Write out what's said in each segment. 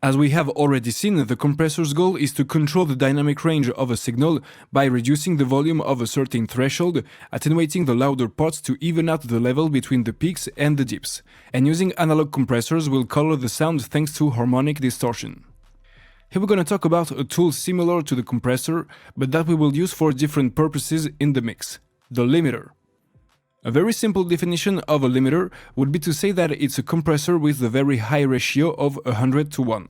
As we have already seen, the compressor's goal is to control the dynamic range of a signal by reducing the volume of a certain threshold, attenuating the louder parts to even out the level between the peaks and the dips, and using analog compressors will color the sound thanks to harmonic distortion. Here we're going to talk about a tool similar to the compressor, but that we will use for different purposes in the mix: the limiter. A very simple definition of a limiter would be to say that it's a compressor with a very high ratio of 100 to 1.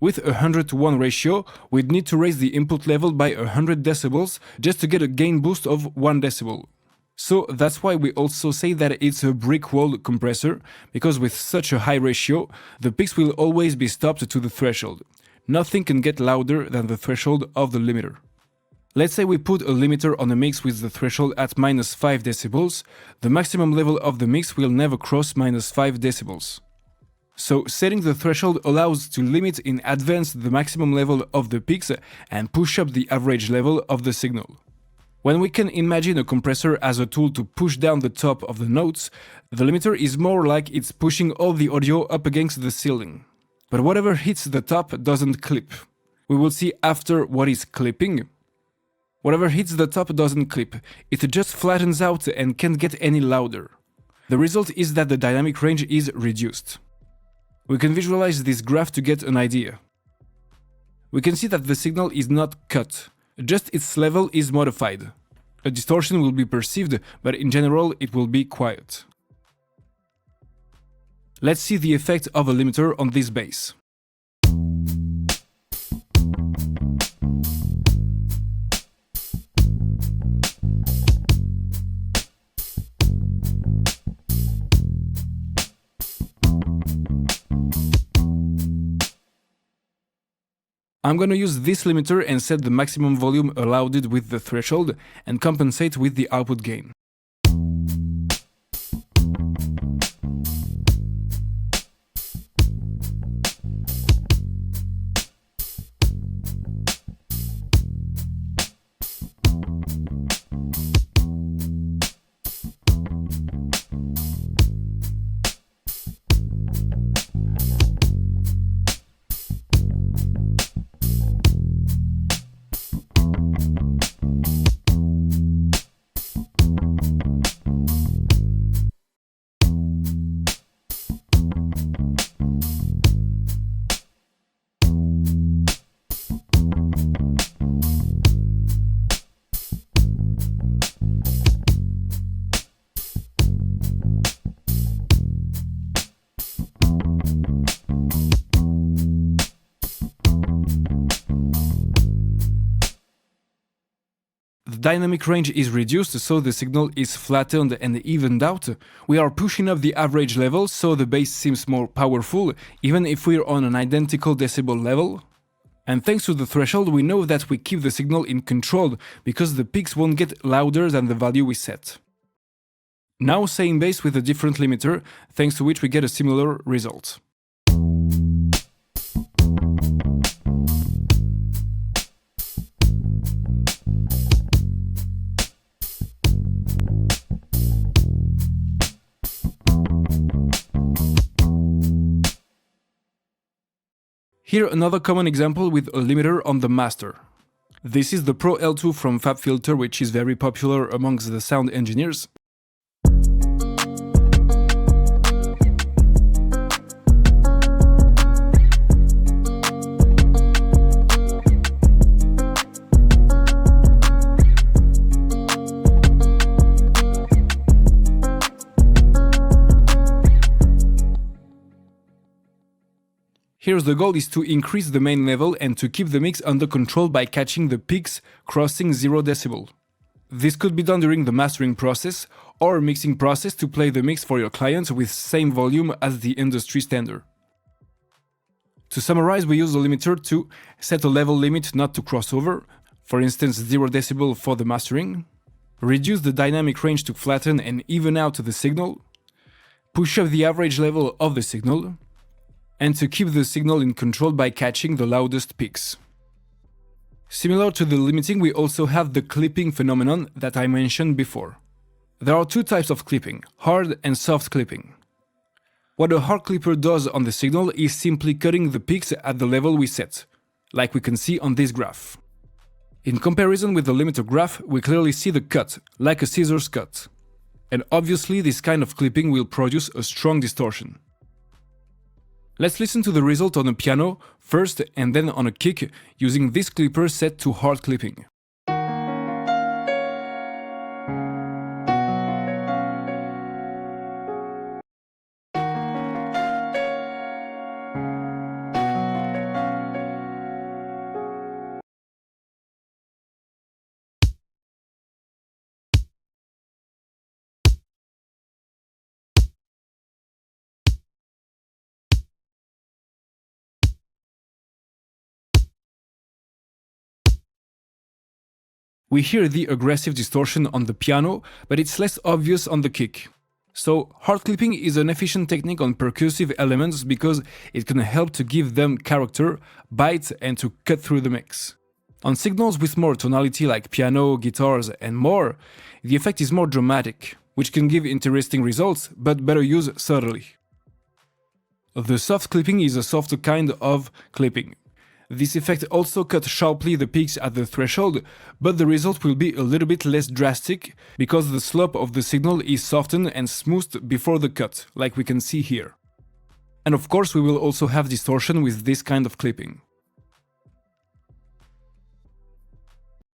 With a 100 to 1 ratio, we'd need to raise the input level by 100 decibels just to get a gain boost of 1 decibel. So that's why we also say that it's a brick wall compressor, because with such a high ratio, the peaks will always be stopped to the threshold. Nothing can get louder than the threshold of the limiter. Let's say we put a limiter on a mix with the threshold at minus 5 decibels, the maximum level of the mix will never cross minus 5 decibels. So setting the threshold allows to limit in advance the maximum level of the peaks and push up the average level of the signal. When we can imagine a compressor as a tool to push down the top of the notes, the limiter is more like it's pushing all the audio up against the ceiling. But whatever hits the top doesn't clip. We will see after what is clipping. Whatever hits the top doesn't clip, it just flattens out and can't get any louder. The result is that the dynamic range is reduced. We can visualize this graph to get an idea. We can see that the signal is not cut, just its level is modified. A distortion will be perceived, but in general it will be quiet. Let's see the effect of a limiter on this bass. I'm gonna use this limiter and set the maximum volume allowed with the threshold and compensate with the output gain. The dynamic range is reduced, so the signal is flattened and evened out. We are pushing up the average level, so the bass seems more powerful, even if we're on an identical decibel level. And thanks to the threshold, we know that we keep the signal in control, because the peaks won't get louder than the value we set. Now same bass with a different limiter, thanks to which we get a similar result. Here another common example with a limiter on the master. This is the Pro L2 from FabFilter, which is very popular amongst the sound engineers. Here the goal is to increase the main level and to keep the mix under control by catching the peaks crossing 0 decibel. This could be done during the mastering process or mixing process to play the mix for your clients with same volume as the industry standard. To summarize, we use the limiter to set a level limit not to cross over, for instance 0 decibel for the mastering, reduce the dynamic range to flatten and even out the signal, push up the average level of the signal, and to keep the signal in control by catching the loudest peaks. Similar to the limiting, we also have the clipping phenomenon that I mentioned before. There are two types of clipping, hard and soft clipping. What a hard clipper does on the signal is simply cutting the peaks at the level we set, like we can see on this graph. In comparison with the limiter graph, we clearly see the cut, like a scissors cut. And obviously this kind of clipping will produce a strong distortion. Let's listen to the result on a piano first and then on a kick using this clipper set to hard clipping. We hear the aggressive distortion on the piano, but it's less obvious on the kick. So, hard clipping is an efficient technique on percussive elements because it can help to give them character, bite, and to cut through the mix. On signals with more tonality like piano, guitars, and more, the effect is more dramatic, which can give interesting results, but better used subtly. The soft clipping is a softer kind of clipping. This effect also cuts sharply the peaks at the threshold, but the result will be a little bit less drastic because the slope of the signal is softened and smoothed before the cut, like we can see here. And of course we will also have distortion with this kind of clipping.